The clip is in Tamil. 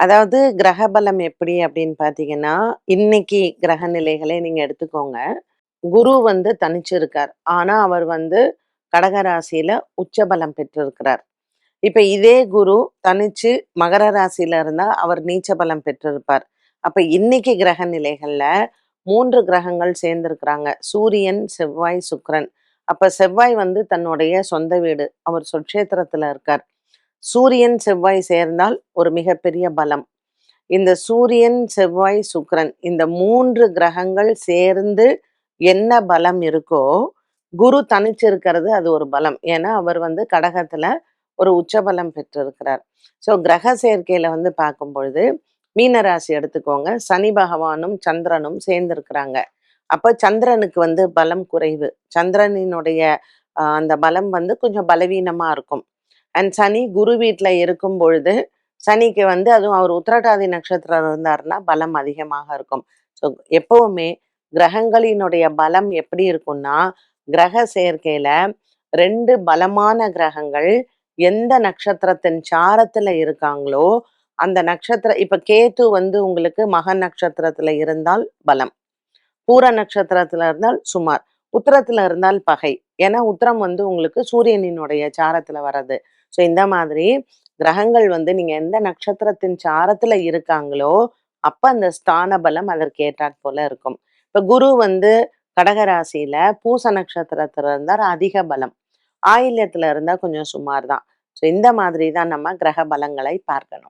அதாவது கிரக பலம் எப்படி அப்படின்னு பார்த்தீங்கன்னா, இன்னைக்கு கிரக நிலைகளே நீங்க எடுத்துக்கோங்க. குரு வந்து தனிச்சு இருக்கார். ஆனா, அவர் வந்து கடக ராசியில உச்ச பலம் பெற்றிருக்கிறார். இப்ப இதே குரு தனிச்சு மகர ராசியில இருந்தா, அவர் நீச்ச பலம் பெற்றிருப்பார். அப்ப இன்னைக்கு கிரக நிலைகள்ல 3 கிரகங்கள் சேர்ந்திருக்கிறாங்க. சூரியன், செவ்வாய், சுக்கிரன். அப்ப செவ்வாய் வந்து தன்னுடைய சொந்த வீடு. அவர் சொட்சேத்திரத்துல இருக்கார். சூரியன், செவ்வாய் சேர்ந்தால் ஒரு மிகப்பெரிய பலம். இந்த சூரியன், செவ்வாய், சுக்கிரன் இந்த 3 கிரகங்கள் சேர்ந்து என்ன பலம் இருக்கோ, குரு தனிச்சு இருக்கிறது அது ஒரு பலம். ஏன்னா, அவர் வந்து கடகத்துல ஒரு உச்ச பலம் பெற்றிருக்கிறார். ஸோ கிரக சேர்க்கையில வந்து பார்க்கும் பொழுது, மீன ராசி எடுத்துக்கோங்க. சனி பகவானும், சந்திரனும் சேர்ந்திருக்கிறாங்க. அப்ப சந்திரனுக்கு வந்து பலம் குறைவு. சந்திரனினுடைய அந்த பலம் வந்து கொஞ்சம் பலவீனமா இருக்கும். அண்ட் சனி குரு வீட்ல இருக்கும் பொழுது, சனிக்கு வந்து அதுவும் அவர் உத்திரட்டாதி நட்சத்திரம் இருந்தாருன்னா, பலம் அதிகமாக இருக்கும். ஸோ எப்பவுமே கிரகங்களினுடைய பலம் எப்படி இருக்கும்னா, கிரக சேர்க்கையில 2 பலமான கிரகங்கள் எந்த நட்சத்திரத்தின் சாரத்துல இருக்காங்களோ, அந்த இப்ப கேது வந்து உங்களுக்கு மக நட்சத்திரத்துல இருந்தால் பலம். பூர நட்சத்திரத்துல இருந்தால் சுமார். உத்திரத்துல இருந்தால் பகை. ஏன்னா உத்திரம் வந்து உங்களுக்கு சூரியனினுடைய சாரத்துல வர்றது. ஸோ இந்த மாதிரி கிரகங்கள் வந்து நீங்க எந்த நட்சத்திரத்தின் சாரத்துல இருக்காங்களோ, அப்ப அந்த ஸ்தான பலம் அதற்கு ஏற்றாற் போல இருக்கும். இப்ப குரு வந்து கடக ராசியில பூச நட்சத்திரத்துல இருந்தார் அதிக பலம். ஆயில்யத்துல இருந்தா கொஞ்சம் சுமார் தான். ஸோ இந்த மாதிரி தான் நம்ம கிரக பலங்களை பார்க்கணும்.